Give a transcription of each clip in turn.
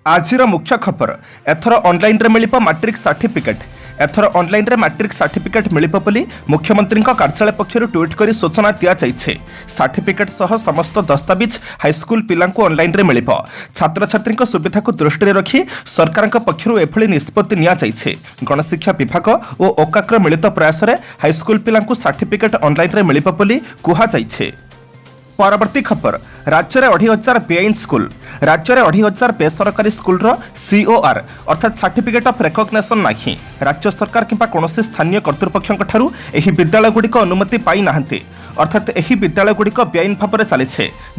आजिर मुख्य खबर एथर ऑनलाइन रे मिलिप मैट्रिक सर्टिफिकेट। एथर ऑनलाइन रे मैट्रिक सर्टिफिकेट मिलिप बोली मुख्यमंत्री कार्यालय पक्षर ट्वीट कर सूचना दि जाइए। सर्टिफिकेट सह समस्त दस्तावेज हाईस्कूल पिलांकु ऑनलाइन रे मिलिप। छात्र छात्री सुविधा को दृष्टि रखी सरकार पक्षर एभली निष्पत्ति निया जाइए। गणशिक्षा विभाग और ओकाकर मिलित प्रयास रे हाईस्कूल पिलांकु सर्टिफिकेट ऑनलाइन रे मिलिप बोली कुहा जाइए। परवर्ती खबर राज्य में 2,500 बेआईन स्कूल। राज्य में 2,500 बेसरकारी स्कूल सीओआर अर्थात सर्टिफिकेट ऑफ रिकॉग्निशन नहीं। राज्य सरकार किंबा कौन स्थानीय कर्तृपक्षों ठारू एही विद्यालय गुड़िक अनुमति पाई नाहंती। अर्थात एही विद्यालय गुड़िक बेआईन भाव में चली।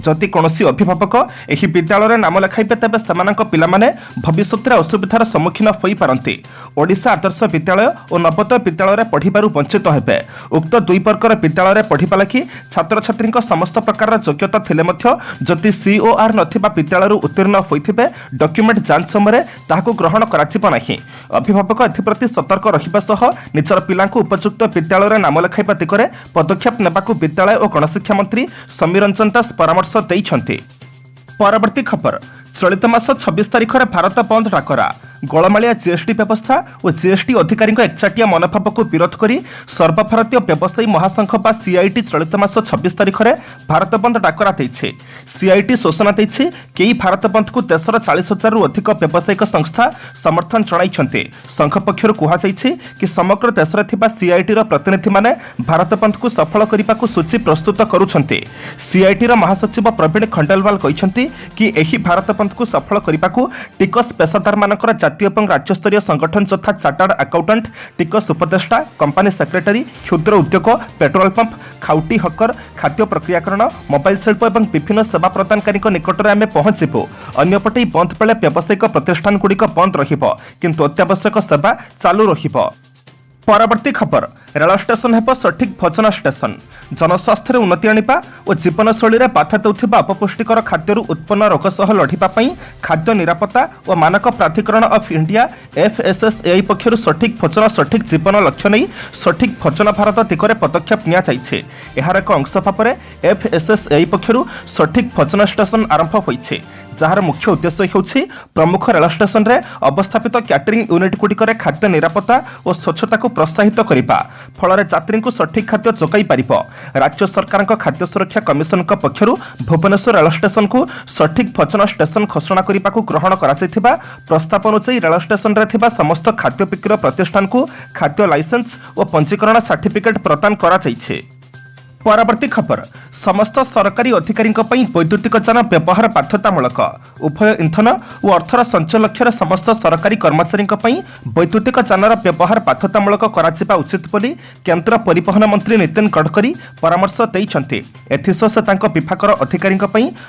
जदि कौन अभिभावक एही विद्यालय नाम लिखाइबे तेबे सेमानक पिलामाने भविष्य में असुविधार सम्मुखीन होई पारंती। ओडिशा आदर्श विद्यालय और नवोदय विद्यालय पढ़िबारु वंचित हेबे। उक्त दुई प्रकार विद्यालय पढ़िबा लागि छात्र छात्री समस्त प्रकार योग्यता थिले मध्य जदि सीओआर नथिबा विद्यालय उत्तीर्ण होइथिबे डॉक्यूमेंट जांच समय ताहाकु ग्रहण कराजिबो नाही। अभिभावक एथिप्रति सतर्क रहिबा सह निजर पिलांकु उपयुक्त विद्यालय नाम लिखाइबा दिगरे पदक्षेप नेबाकु विद्यालय और गणशिक्षा मंत्री समीर रंजन दास परामर्श दैछन्ति। परवर्ती खबर चलित मास 26 तारिख में भारत बंद डाकरा। गोलमालिया जीएसटी व्यवस्था और जीएसटी अधिकारी एकचाटिया मनोभाव को विरोध करी सर्वभारतीय व्यवसायी महासंघ बा सीआईटी चलित मास 26 तारिख में भारत बंद डाकरा देइछे। सीआईटी सूचना देइछे कि भारत बंद को देशर 40,000 रु अधिक व्यावसायिक संस्था समर्थन जणाइछन्ते। संघ पक्षर कुहा जाइछे कि समग्र देश में थिबा सीआईटी रो प्रतिनिधि माने भारत बंद को सफल करिबाकु सूची प्रस्तुत करुछन्ते। सीआईटी रो महासचिव प्रवीण खंडेलवाल कहिछन्ते कि एही भारत बंद को सफल करिबाकु टिकस पेशादार मानकर जातीय और राज्यस्तरीय संगठन तथा चार्टर्ड अकाउंटेंट, टिकस उपदेष्टा, कंपनी सेक्रेटरी, क्षुद्र उद्योग, पेट्रोल पंप, खाउटी हकर, खाद्य प्रक्रियाकरण, मोबाइल शिल्प और विभिन्न सेवा प्रदानकारी निकट में आम पहुंचबू। अन्यपटे बंद बेले व्यावसायिक प्रतिष्ठान गुड़िक बंद रहिबो किंतु अत्यावश्यक सेवा चालू रहिबो। परवर्ती खबर रेल स्टेशन हेब सठिक भोजन स्टेशन। जनस्वास्थ्य उन्नति आनिबा और जीवनशैली में बाधा देउथिबा अपपुष्टिकर खाद्यरू उत्पन्न रोग सह लढ़िबा पई खाद्य निरापत्ता और मानक प्राधिकरण ऑफ इंडिया एफएसएसएआई पक्षर सठिक भोजन सठिक जीवन लक्ष्य नहीं सठिक भोजन भारत दिगरे पदक्षेप निया जाइछे। एहार एक अंश भाव में एफएसएसएआई पक्षर सठिक भोजन स्टेशन आरंभ होइछे, जार मुख्य उद्देश्य होछि प्रमुख रेल स्टेशन रे अवस्थापित कैटरिंग यूनिट गुड़िकर खाद्य निरापत्ता और स्वच्छता को प्रोत्साहित करिबा फल यात्री को सठिक खाद्य जोगाई पारिबो। राज्य सरकार खाद्य सुरक्षा कमिशन पक्षर भुवनेश्वर रेल स्टेशन को सठिक भोजन स्टेशन घोषणा करने को ग्रहण कराଯାଇଥିବା प्रस्ताव अनुसार रेल स्टेशन रे थिबा समस्त खाद्य बिक्री प्रतिष्ठान को खाद्य लाइसेंस और पंजीकरण सर्टिफिकेट प्रदान कराଯାଇছে। परवर्ती खबर समस्त सरकारी अधिकारी वैद्युतिक यान व्यवहार बाध्यतामूलक। उभय इंधन और अर्थर संचय लक्ष्य समस्त सरकारी कर्मचारी वैद्युतिक यानर व्यवहार बाध्यतामूलक करा उचित बोली केंद्र परिवहन मंत्री नितिन गडकरी परामर्श दैछन्ते। एथिसह से तांको विभागर अधिकारी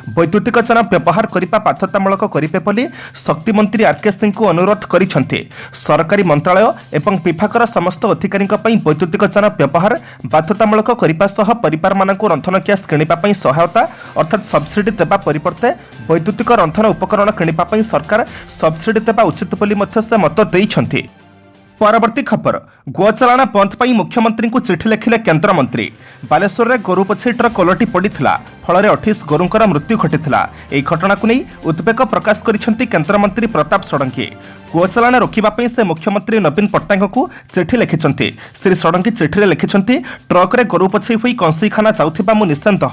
वैद्युतिक यान व्यवहार करने बाध्यतामूलक करिवे बोली शक्ति मंत्री आरके सिंह को अनुरोध करिछन्ते। सरकारी मंत्रालय एवं विभागर समस्त अधिकारी वैद्युतिक यान व्यवहार बाध्यतामूलक करने सह परिवार मानक रंधन ग्यास किणवा सहायता अर्थात सब्सिडी देवा परिवर्ते वैद्युतिक रंधन उपकरण किणवा सरकार सब्सिडी देवा उचित बोली से मत देइछन्ति। परवर्ती खबर गोचालाण बंद पर मुख्यमंत्री को चिठी लिखिले केंद्र मंत्री। बालेश्वर में गोरु पछेटर कोलटी पड़ा फल 28 गोरुंकर मृत्यु घटिथिला। एही घटना को नहीं उद्वेग प्रकाश करिसेंति केंद्र मंत्री प्रताप षडंगी। गोचालाण रोकिबा से मुख्यमंत्री नवीन पट्टनायक को चिठी लिखिछन्ति। श्री षडंगी चिठी लिखिछन्ति ट्रक रे गोरु पछे होई कंसईखाना जाउथिबा मु निश्चिंत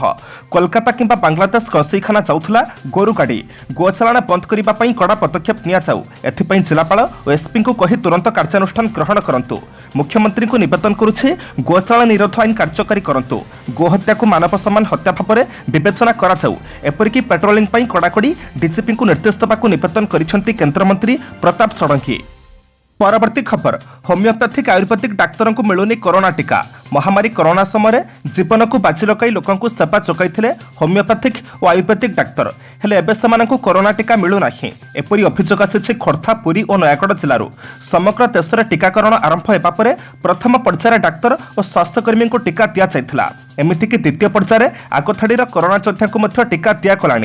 कोलकाता किंबा बांग्लादेश कंसईखाना जाउथला गोरु गाड़ी गोचालाण बंद करिबा पई कड़ा पदक्षेप निया जाउ एथिपई जिलापाल और एसपी को कही तुरंत कार्यानुष्ठान ग्रहण करंतु। मुख्यमंत्री को निवेदन करुछे गोचालाण निरोध आईन कार्यकारी करंतु। गोहत्या को मानव सम्मान हत्या भाव में विवेचना करा जाउ एपरिकी पेट्रोलिंग पई कड़ाकड़ी डीजीपी को निर्देश देबाकू निवेदन करिसेंति केंद्रमंत्री प्रताप षडंगी। परवर्ती खबर होमियोपैथिक आयुर्वेदिक डाक्तरों को मिलुनी कोरोना टीका। महामारी कोरोना समय जीवन को बाजी लगाई लोकों सेवा जोगाई होमियोपैथिक और आयुर्वेदिक डाक्तर हेले एबे सेमानंकु कोरोना टीका मिलूना। एपरी अभियोग आसी खोर्धा, पुरी और नयागढ़ जिलूर। समग्र देश में टीकाकरण आरंभ होगा पर प्रथम पर्यायर डाक्तर और स्वास्थ्यकर्मी को टीका दि जाइथिला। एमितिकी द्वितीय पर्यायर आगथाड़ी कोरोना योद्धा को टीका दिगला।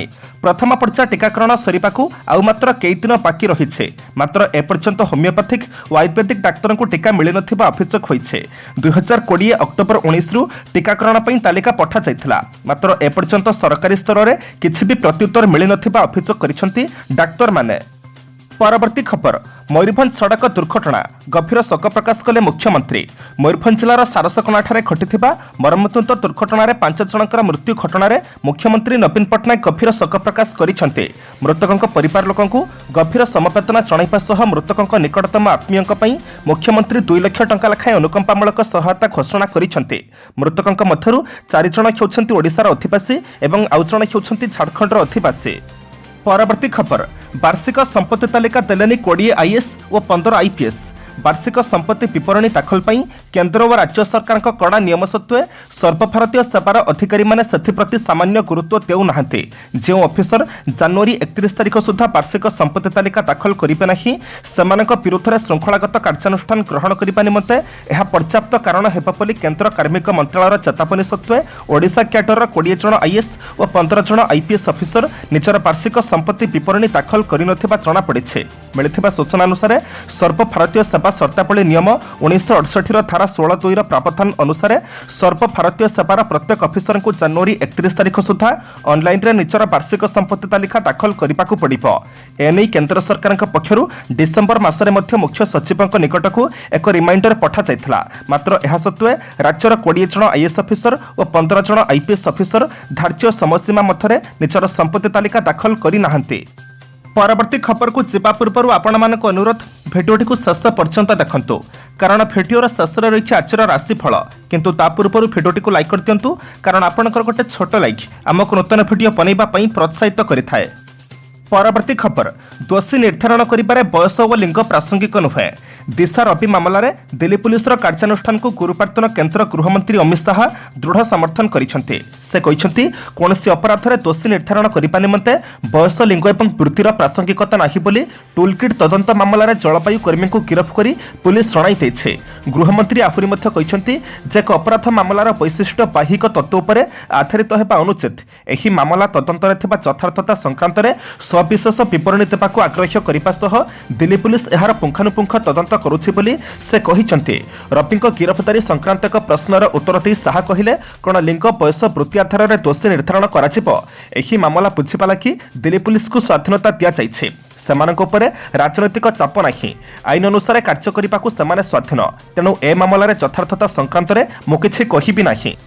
प्रथम पर्याय टीकाकरण सरिबाकू आउ मात्र कई दिन बाकी रही मात्र एपर्यंत होमियोपैथिक और आयुर्वेदिक डाक्तरों को टीका मिल नथिबा अभियोग होइछे। 2020 अक्टोबर 19 रु टीकाकरण पई तालिका पठा जाइथिला मात्र एपर्यंत सरकारी स्तर में किछि भी प्रत्युत्तर मिल नथिबा अभियोग करिसेंति डाक्तर माने। परवर्ती खबर मयूरभंज सड़क दुर्घटना गभीर शोक प्रकाश कले मुख्यमंत्री। मयूरभंज जिलार सारसकणाଠାରେ घटिଥିବା मर्मन्तुद दुर्घटना 5 जनकर मृत्यु घटना मुख्यमंत्री नवीन पट्टनायक गभीर शोक प्रकाश କରିଛନ୍ତି। मृतकों परिवार लोकଙ୍କୁ गभीर समवेदना जणाइबा सह मृतकों निकटतम आत्मीयों ପାଇଁ मुख्यमंत्री 2 लाख टंका लेखाएं अनुकंपामूलक सहायता घोषणा କରିଛନ୍ତି। मृतकों मध्यରୁ 4 जण हेउଛନ୍ତି ओडिशार अधिवासी एवं आउ जण हेउଛନ୍ତି झारखंडर अधिवासी। परवर्ती खबर वार्षिक संपत्ति तालिका देलेनी 20 आईएएस और 15 आईपीएस। वार्षिक संपत्ति विवरणी दाखल पर केंद्र और राज्य सरकार कड़ा नियम सत्वे सर्वभारतीय सेवार अधिकारी माने सेथिप्रति सामान्य गुरुत्व देउना। जो ऑफिसर जनवरी 31 तारिख सुधा वार्षिक संपत्ति तालिका दाखल करेंगे नहीं सेमानक विरुद्ध में श्रृंखलागत कार्यानुष्ठान ग्रहण करने निमंते यह पर्याप्त कारण हेबा बोली केंद्र कार्मिक मंत्रालय चेतावनी सत्वे ओडिशा क्याडर 20 जन आईएएस और 15 जन आईपीएस ऑफिसर निजर वार्षिक संपत्ति विवरणी दाखल करनथिबा जଣା पड़िছে। मिलिथिबा सूचना अनुसार सर्वभारतीय सेवा शर्तावली नियम 1968 धारा 16(2) प्रावधान अनुसार सर्वभारतीय सेवार प्रत्येक ऑफिसर को जनवरी 31 तारिख सुधा ऑनलाइन रे निजर वार्षिक संपत्ति तालिका दाखल करने को पड़िबो। एने केंद्र सरकार पक्षरु डिसेंबर मासरे मध्य मुख्य सचिवक निकट को एक रिमाइंडर पठा जाइथिला। मात्र एहा सत्वे राज्यर 20 जन आईएएस ऑफिसर और 15 जन आईपीएस ऑफिसर धार्य समयसीमा मध्य निजर संपत्ति तालिका दाखल करि नाहंती। परवर्ती खबर को जीवा पूर्व आपण मानक अनुरोध भिडियोटी को शेष पर्यंत देखंतु कारण भिडियोर शेष रही आजर राशिफल किंतु ता पूर्व भिडियोटी को लाइक कर दिंतु कारण आपनकर गोटे छोट लाइक आमको नूतन भिडियो बनैबा पई प्रोत्साहित करिथाए। परवर्ती खबर दोषी निर्धारण करिबारे बयस और लिंग प्रासंगिक नुहे। दिशा रवि मामलें दिल्ली पुलिस कार्यानुष्ठान को गुरुपार्तन केंद्र गृहमंत्री अमित शाह दृढ़ समर्थन करिसेंति। से कहिसेंति कोनोसी अपराधरे दोषी निर्धारण करिबा निमंते बयस लिंग एवं वृत्तिर प्रासंगिकता नाही बोली टूलकिट तदंत मामलें जलवायु कर्मी को गिरफ्त करी पुलिस जणाई दैछे। गृहमंत्री आहुरी मध्य कहिसेंति जे एक अपराध मामलार वैशिष्ट्य बाहिक तत्व उपरे आधारित हेबा अनुचित। एही मामला तदंतरे थिबा यथार्थता संक्रांत रे सविशेष विवरणी देबाकू आग्रह करिबा सह दिल्ली पुलिस एहार पुंखानुपुंख तदंत करुछि बोली से कहिसेंति। रविंक गिरफ्तारी संक्रांत एक प्रश्नर उत्तर देई शाह कहिले कोन लिंग बयस वृत्ति आधार में दोषी निर्धारण कराजिबो। एही मामला बुझिबा लागि दिल्ली पुलिस को स्वाधीनता दिया जाइछे। सेमानक उपरे राजनैतिक चाप नाही। आईन अनुसार कार्य करिबाकू सेमाने स्वाधीन। तेणु ए मामलार यथार्थता संक्रांत में मु किछि कहिबि नाही।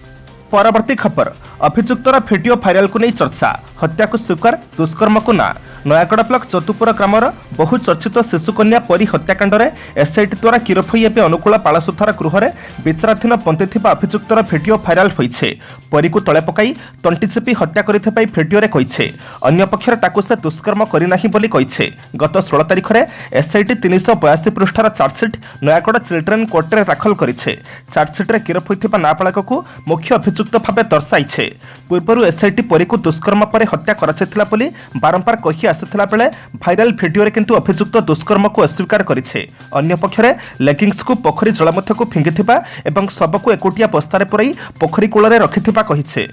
परवर्ती खबर अभियुक्तर भिडियो भाइराल को नहीं चर्चा हत्या को स्वीकार दुष्कर्म को ना। नयागढ़ ब्लॉक चतुपुर ग्रामर बहुचर्चित शिशुकन्या परी हत्याकांड में एसआईटी द्वारा गिरफ होई अनुकूल पालसुथार गृह में विचाराधीन बंदिथिबा अभियुक्तर भिडियो भाइराल होइछे। परी को तले पकाई तंटी चिपी हत्या करिथिबाई भिडियो रे कहिछे। अन्य पक्षरे ताकू से दुष्कर्म करि नाही बोली कहिछे। गत 16 तारिख रे एसआईटी 382 पृष्ठार चार्जसीट नयागढ़ चिल्ड्रेन कोर्ट रे दाखल करिछे। चार्जसीट रे गिरफ होइथिबा नाबालक को मुख्य अभियुक्त भावे दर्शाइछे। पूर्व एसआईटी परी को दुष्कर्म पर हत्या कराइथिला बोली बारंबार कहि आसिथिला बेले भाइराल भिडियो रे किंतु अभियुक्त दुष्कर्म को अस्वीकार करिछे। अन्य पक्षरे लेगिंग्स को पोखरी जल मध्य को फिंगिथिबा एवं शव को एकोटिया बस्तारे पुराई पोखरी कूଳରେ रखिथिबा कहिछे।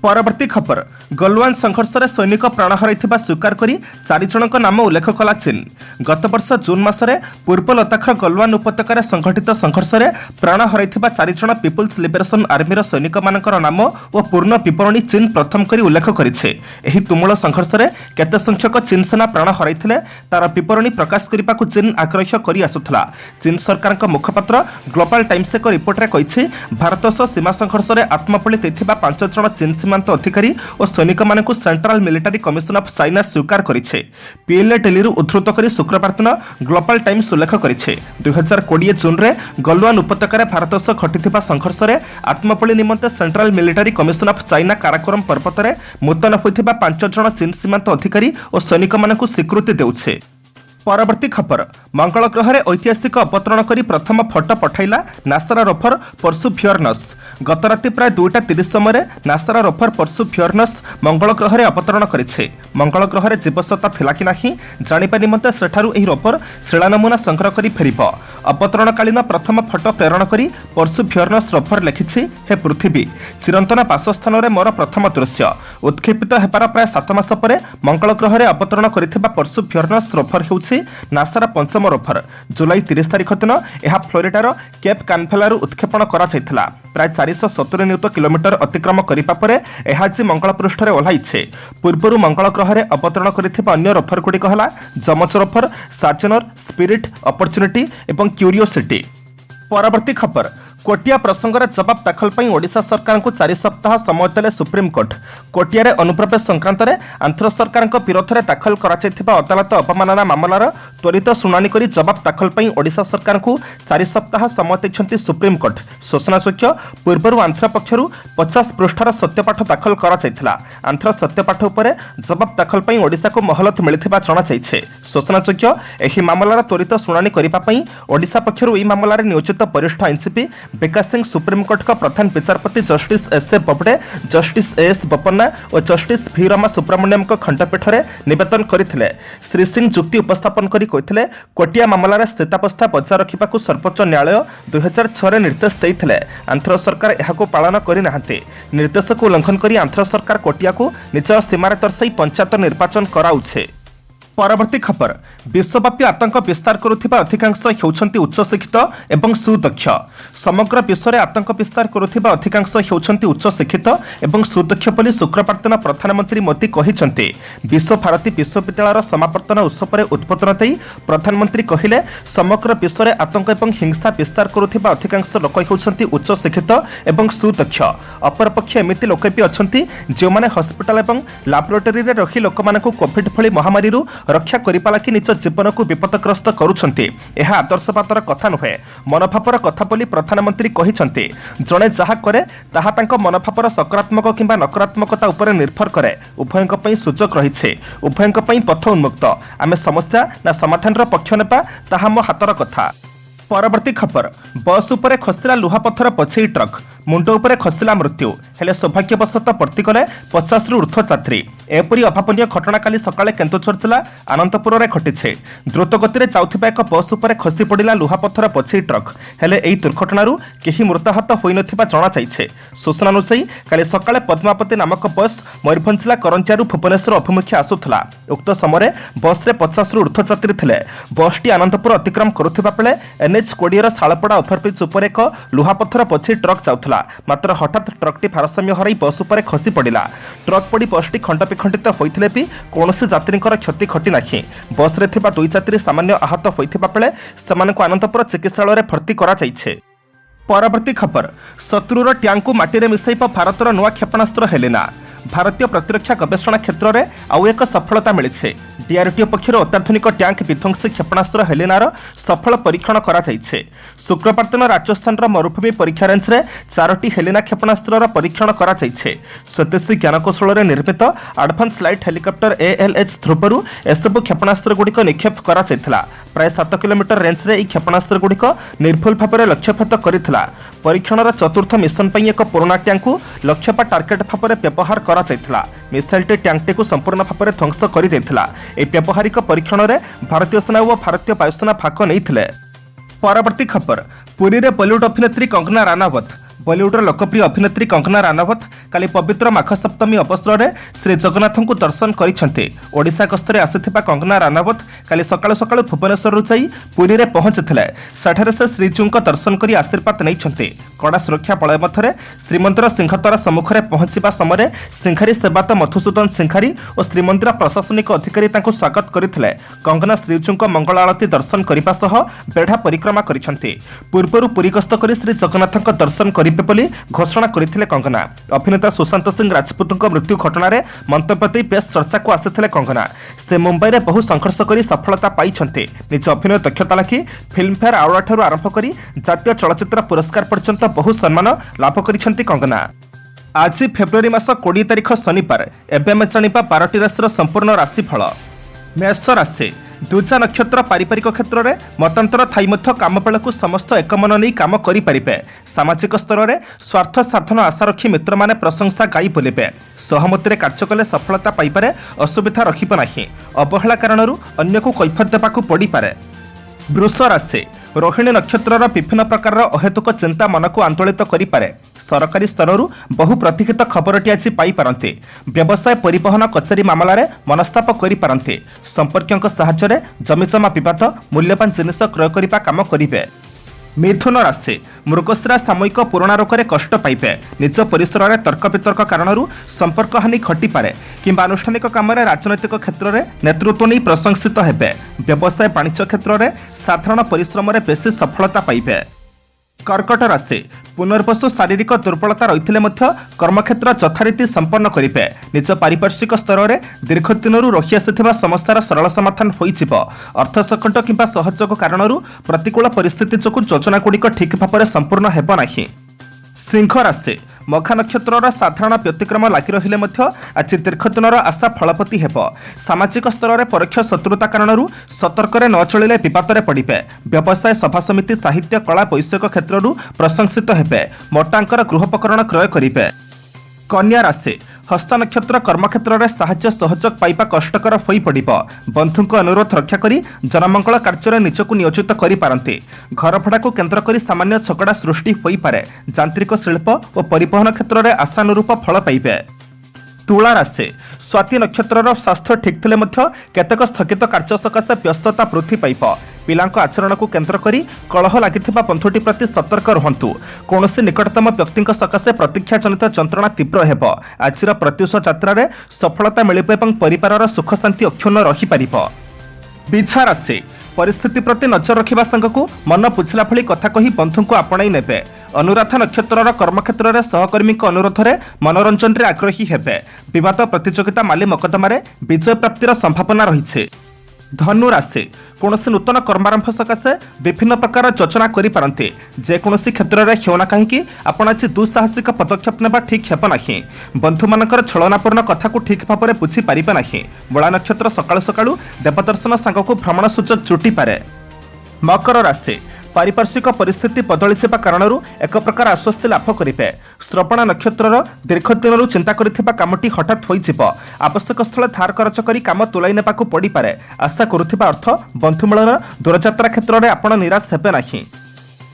परवर्ती खबर गलवान संघर्ष में सैनिक प्राण हराइथिबा स्वीकार करी 4 जनक नाम उल्लेख कला चीन। गत वर्ष जून मासरे पूर्व लद्दाखर गलवान उपत्यकार संघटित संघर्ष में प्राण हराइथिबा 4 जन पीपुल्स लिबरेशन आर्मीर सैनिक मानकर नाम और पूर्ण विवरणी चीन प्रथम करी उल्लेख करिछे। एही तुमुल संघर्ष में केते संख्यक चीन सेना प्राण हराइथिले तार विवरणी प्रकाश करने चीन आग्रह करी आसुथला। चीन सरकार मुखपात्र ग्लोबल टाइम्स एक रिपोर्ट रे कहिछि भारत सह सीमा संघर्ष में आत्मबलि दैथिबा 5 जन चीन सीमांत अधिकारी और सैनिक मानक central military commission of China स्वीकार करिछे। पीएलए टेली उद्धृत करी शुक्रवार दिन ग्लोबल टाइम्स उल्लेख करिछे 2020 जून रे गलवान उपत्यकार भारत सह घटिथिबा संघर्ष में आत्मबलि निमंते central military commission of China Karakoram पर्वत में मुतयन होइथिबा 5 जन चीन सीमांत अधिकारी और सैनिक मानक स्वीकृति देउछे। परवर्ती खबर मंगल ग्रह में ऐतिहासिक अवतरण करी प्रथम फोटो पठाइला नासार रोभर परसुभियरनस। गत राति प्राय 2:30 समय नासार रोभर परसुभियरनस मंगल ग्रह में अवतरण करिछे। मंगल ग्रह में जीवसत्ता थिला कि नाही जानिबा निमंते सेठारु एही रोभर शिला नमूना संग्रह करी फेरिबो। अवतरणकालीन प्रथम फोटो प्रेरण करी परसुभियरनस रोभर लिखिछि हे पृथ्वी चिरंतन वासस्थान में मोर प्रथम दृश्य। उत्क्षेपित हेबार प्राय 7 मास पर मंगल ग्रह में अवतरण करिथिबा परसुभियरनस रोभर हेउछि नासार पंचम रोभर। जुलाई 30 तारिख दिन यह फ्लोरिडार केप कानभेलारू उत्क्षेपण करा जायथिला। प्राय 470 नियुत किलोमीटर अतिक्रम करिबा परे यह आज मंगल पृष्ठ रे ओह्लाइछे। पूर्वरु मंगल ग्रह उपग्रह अवतरण करथिबा अन्य रोभरगुड़िक ହେଲା ଯମଚ ରୋଭର, ସାର୍ଜେନର, ସ୍ପିରିଟ୍, ଅପରଚ୍ୟୁନିଟି ଏବଂ କ୍ୟୁରିଓସିଟି। ପରବର୍ତ୍ତୀ ଖବର, कोटिया प्रसंगर जवाब दाखल पर ओडिशा सरकार को 4 सप्ताह समय देले सुप्रीमकोर्ट। कोटिया अनुप्रवेश संक्रांत में आंध्र सरकार विरोध में दाखल कर अदालत अपमानना मामलार त्वरित शुणाणी कर जवाब दाखल पर ओडिशा सरकार को 4 सप्ताह समय देते सुप्रीमकोर्ट। सूचनायोग्य पूर्व आंध्र पक्षर 50 पृष्ठार सत्यपाठ दाखल कर आंध्र सत्यपाठ उपर जवाब दाखल पर ओडिशा को महलत मिलता जणाई। सूचनायोग्य यह मामलार त्वरित शुणाणी करने ओडिशा पक्षर यह मामलार नियोजित वरिष्ठ आईनसीपी विकास सिंह सुप्रीमकोर्ट का प्रधान विचारपति justice S A Bobde, justice S Bopanna और जस्टिस भी रमा सुब्रमण्यम खंडपीठ में निवेदन करथिले। श्री सिंह जुक्ति उपस्थापन करी कहिथिले कोटिया मामलार स्थितावस्था बजाय रखिबाकू सर्वोच्च न्यायालय 2006 निर्देश देइथिले। आंध्र सरकार एहाको पालन करि नाहंते। निर्देश को उल्लंघन करी आंध्र सरकार कोटिया को निज सीमार दर्शाई पंचायत निर्वाचन कराउछे। परवर्ती खबर, विश्वव्यापी आतंक विस्तार करुथिबा अधिकांश हेउछंती उच्चशिक्षित एवं सुदक्ष। समग्र विश्व में आतंक विस्तार करुथिबा अधिकांश हेउछंती उच्चशिक्षित एवं सुदक्ष बोली शुक्रवार दिन प्रधानमंत्री मोदी कहिसंते। विश्व भारती विश्वविद्यालय समावर्तन उत्सव में उद्बोधन देई प्रधानमंत्री कहिले समग्र विश्व में आतंक एवं हिंसा विस्तार करुथिबा अधिकांश लोक हेउछंती उच्चशिक्षित एवं सुदक्ष। अपरपक्ष एमिति लोक भी अछंती जे माने हॉस्पिटल एवं लैबोरेटरी रे रखी लोकमानकू कोविड भली महामारी रक्षा करिपाला कि निज जीवन को विपदग्रस्त करुछंती। यह आदर्शवादर कथा नुहे, मनोभावर कथा बोली प्रधानमंत्री कहिसंते। जणे जहा करे ताहा तांको मनोभावर सकारात्मक किंबा नकारात्मकता उपर निर्भर करे। उभयंक पई सुजोग रहिछे, उभयंक पई पथ उन्मुक्त। आमे समस्या ना समाधानर पक्ष नेबा ताहा मो हातर कथा। परवर्ती खबर, बस उपरे खसिला लुहापथर पछई ट्रक, मुंड उपरे खसिला मृत्यु हेले सौभाग्यवशतः पर्तिकले 50 रु ऊर्ध्व यात्री। एपरी अभावनीय घटना काली सकाळे केन्दुझर जिला आनंदपुर में घटिछे। द्रुत गति जाउथिबा एक बस उपरे खसी पड़िला लुहापथर पछई ट्रक हेले एही दुर्घटनारू केही मृताहत होई नथिबा जणा जाइछे। सूचना अनुसार काली सकाळे पद्मावती नामक बस मयूरभंज जिला करंजारू भुवनेश्वर अभिमुखे आसुथला। उक्त समय बस रे 50 रु ऊर्ध्व यात्री थिले। बसटी आनंदपुर अतिक्रम करुथिबा बेले एनएच 20 सालपड़ा ओभरब्रिज उपर एक लुहापथर पछई ट्रक जाउथला। मात्र हठात ट्रकटी भारसाम्य हराई बस उपरे खसी पड़िला। ट्रक पड़ी बसटी खंड विखंडित होइथिले भी कौनसी यात्रींकर क्षति घटी नाही। बस रे थिबा 2 यात्री सामान्य आहत होइथिबा बेले सेमानकु आनंदपुर चिकित्सालय रे भर्ती करा जाइछे। परवर्ती खबर, शत्रुर ट्यांक को माटी रे मिसाइबा भारतर नुआ क्षेपणास्त्र हेलेना। भारतीय प्रतिरक्षा गवेषणा क्षेत्र में आउ एक सफलता मिली। डीआरडीओ पक्षर अत्याधुनिक ट्यांक विध्वंसी क्षेपणास्त्र हेलेनार सफल परीक्षण करा जाइछे। शुक्रवार दिन राजस्थान मरुभूमि परीक्षा रेंज में 4टी हेलेना क्षेपणास्त्र परीक्षण करा जाइछे। स्वदेशी ज्ञानकौशल निर्मित एडवांस लाइट हेलिकॉप्टर ALH ध्रुवरू एसबू क्षेपणास्त्र गुड़िक निक्षेप करा जाइथिला। प्राय 7 किलोमीटर रेंज रे क्षेपणास्त्र गुड़िक निर्भुल भाव में लक्ष्यभेद करथिला। परीक्षणर चतुर्थ मिशन पर एक पुराना ट्यांक को लक्ष्य बा टार्गेट भाव में व्यवहार करा जाइथिला। मिसाइलटी ट्यांकटी को संपूर्ण भाव में ध्वंस कर देथिला। ए व्यावहारिक परीक्षण में भारतीय सेना और भारतीय वायुसेना भाग नहीं। परवर्ती खबर, पुरी रे बॉलीवुड अभिनेत्री कंगना रानावत। बॉलीवुड लोकप्रिय अभिनेत्री कंगना रानावत काली पवित्र माघ सप्तमी अवसर में श्री जगन्नाथ को दर्शन करिसेंते। ओडिशा गस्तर आसिथिबा कंगना रानावत काली सकाळु सकाळु भुवनेश्वर जाई पुरी रे पहुंचथिले। सेठारे से श्रीजू दर्शन करी आशीर्वाद नैछन्ते। कड़ा सुरक्षा बलय मध्यरे श्रीमंदिर सिंहद्वार सम्मुखरे पहुंचीबा समय सिंघारी सेवात मधुसूदन सिंघारी और श्रीमंदिर प्रशासनिक अधिकारी तांको स्वागत करथिले। कंगना श्रीजू मंगल आरती दर्शन करने सह बेढ़ा परिक्रमा करिसेंते। पूर्वरु पुरी गस्त करी श्री जगन्नाथ दर्शन करिबे बोली घोषणा करथिले कंगना। अभिनेता सुशांत सिंह राजपूत मृत्यु घटना मंतव्य दे बेस चर्चा को आसिथिले कंगना। से मुंबई में बहु संघर्ष करी सफलता पाइछन्ते। निज अभिनय दक्षता लाखि फिल्मफेयर अवार्ड ठारू आरंभ करी जातीय चलचित्र पुरस्कार पर्यंत बहु सम्मान लाभ करिछन्ती कंगना। आज फेब्रुआरी मास 20 तारिख शनिवार। एबे ଆମେ ଜାଣିବା 12ଟି ରାଶିର संपूर्ण राशिफल। मेष राशि, दूजा नक्षत्र पारिवारिक क्षेत्र में मतांतर थाई काम बेलू समस्त एकमन नहीं काम करें। सामाजिक स्तर में स्वार्थ साधन आशा रखी मित्र माने प्रशंसा गाई बोलिबे। सहमति कार्य कले सफलता पाइपारे, असुविधा रखिब नाही। अवहेला कारण अन्य को कैफियत देबाकू पड़ी पारे। वृष राशि, रोहिणी नक्षत्र विभिन्न प्रकार अहेतुक चिंता मन को आंदोलित करें। सरकारी स्तर बहु प्रतीक्षित खबरटी आज पाइपारते। व्यवसाय परिवहन कचेरी मामलें मनस्ताप करें। संपर्कों साहाय्य जमीजमा बद मूल्यवान जिनिस क्रय करने काम करेंगे। मिथुन राशि, मृगशिरा सामयिक पुराणा रोगरे कष्ट पाइबे निज परिसर में तर्क वितर्क कारण संपर्क हानि घटिपे किंबा आनुष्ठानिक काम राजनैतिक क्षेत्र में नेतृत्व नहीं प्रशंसित हेबे व्यवसाय वाणिज्य क्षेत्र में साधारण परिश्रम में बेसी सफलता पाइबे। कर्कट राशि पुनर्वसु शारीरिक दुर्बलता रही कर्मक्षेत्र यथारीति संपन्न करेंगे निज पारिपार्श्विक स्तर में दीर्घ दिन रही आसी समस्यार सरल समाधान हो अर्थ संकट किंबा सहयोग कारण प्रतिकूल परिस्थिति जो योजनागुड़िक ठीक भाव में संपूर्ण हेब नहीं। सिंह राशि मघा नक्षत्र साधारण व्यतिक्रम लगी रहिले आज दीर्घ दिन आशा फलपति हेब सामाजिक स्तर में परोक्ष शत्रुता कारण सतर्क न चलिले विवाद में पड़े व्यवसाय सभा समिति साहित्य कला वैषयिक क्षेत्र प्रशंसित हेबे मोटांकर गृहोपकरण क्रय करेंगे। कन्या राशि हस्त नक्षत्र कर्मक्षेत्र में साहाय्य सहयोग पाइबा कष्टकर हो पड़ो बंधु अनुरोध रक्षा करी जनमंगल कार्य निजक नियोजित करें घर भड़ा को केन्द्र कर सामान्य झगड़ा सृष्टि हो पारे यांत्रिक शिल्प और परिवहन क्षेत्र में आशानुरूप फल पाइबे। तुला राशि स्वाति नक्षत्र स्वास्थ्य ठीक थे केतेक स्थगित कार्य सकाशे व्यस्तता वृद्धि पाइब पिलांक आचरण को केन्द्र करी कलह लगी बंधुटी प्रति सतर्क रुहतु कौन निकटतम व्यक्ति सकाशे प्रतीक्षा जनित जंत्रणा तीव्र हेब आज प्रत्युष यात्रा रे सफलता मिलिब एवं परिवार सुख शांति अक्षुण्ण रही पारिब। बिछा राशि परिस्थिति प्रति नजर रखिबा संगकु मन बुझला भली कथा कही बंधु को आपणाई नेबे अनुराधा नक्षत्र कर्मक्षेत्र में सहकर्मी अनुरोध में मनोरंजन में आग्रही हेबे विवाद प्रतियोगिता माली मकदमार विजय प्राप्तिर संभावना रही। धनु राशि कौन नूतन कर्मारंभ सकाशे विभिन्न प्रकार योजना करें जेकोसी क्षेत्र में हेउना कहीं आपण आज दुस्साहसिक पदक्षेप नेबा ठीक हेब नहीं बंधु मानकर छलनापूर्ण कथा को ठीक भाव में बुझी पारे नहीं बला नक्षत्र सकाळु सकाळु देवदर्शन सांग को भ्रमण सूचक जुटी पारे। मकर राशि पारिपार्श्विक परिस्थिति बदली कारण एक प्रकार आश्वस्ति लाभ करेंगे श्रवण नक्षत्र दीर्घ दिन चिंता करिथिबा कामटी हठात हो आवश्यक स्थल धार खर्च कर काम तुलाई ने पड़ी पारे आशा करुथिबा अर्थ बंधु मिलन दूरयात्रा क्षेत्र में आपण निराश हेबे नहीं।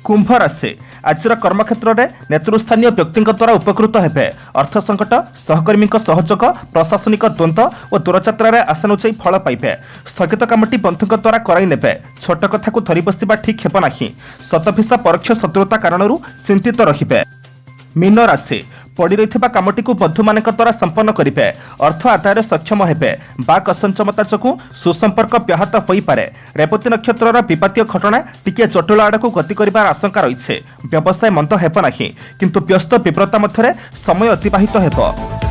कुंभ राशि आज कर्मक्षेत्र में नेतृस्थानीय व्यक्ति द्वारा उपकृत हेबे अर्थ संकट सहकर्मी सहयोग प्रशासनिक द्वंद्व और दूरयात्रा रे आशानुचायी फल पाइबे स्थगित कामटी बंधु द्वारा कराई नेबे छोट कथा को धरी बसिबा ठीक हेब नहीं शतभिषा परोक्ष शत्रुता कारण चिंतित रहिबे। मीन राशि पड़ी रही कामटी को बंधु मान द्वारा संपन्न करेंगे अर्थ आदाय सक्षम हेबे बाक असंचमता जो सुसंपर्क व्याहत हो पारे। रेवती नक्षत्र विपातीय घटना टिके जटिल आड़ को गति कर आशंका रही व्यवसाय मंद हेब नहीं किंतु व्यस्त विव्रता मध्य समय अतिबाहित हेब।